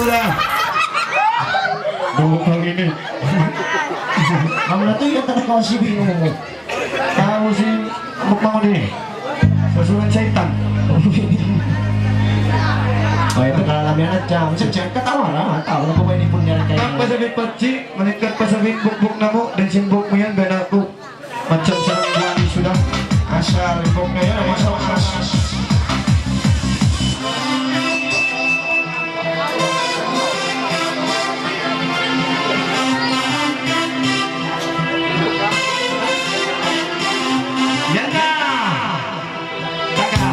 Sura. Bukang ini. Kamu na to yung tanong ko si Bino mo. Kamu si mukmang ini. Susunod syaitan. Oh, ito kalalaman at jam. Siya katawa na. Tawa na po ba ini punya kayo. Ang pasabit patsi, manikat pasabit bukbuk na mo, dan simbok mo yan, gana ko. Macam sa buwan sudah. Asa ribok na yan, masa-masa. Yan na! Taka!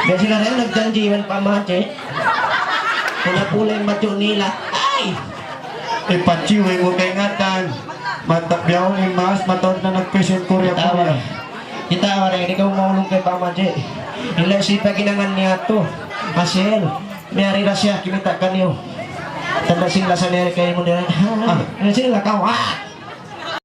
Yan sila rin nagjanjiwan pa mga che. Pula-pula yung matyo nila. Ay! Ipachiwi mo kay ngatan. Matapyaw ni mas matod na nagpresent Korea Tawa. Korea. Itawa rin, hindi ka maulong kay Pamaje. Ila siya ginangan niya to. Asel, mayari na siya, kimita ka niyo. Tanda sila sa nere kayo mo nila. Ha? Ano sila ka? Wah!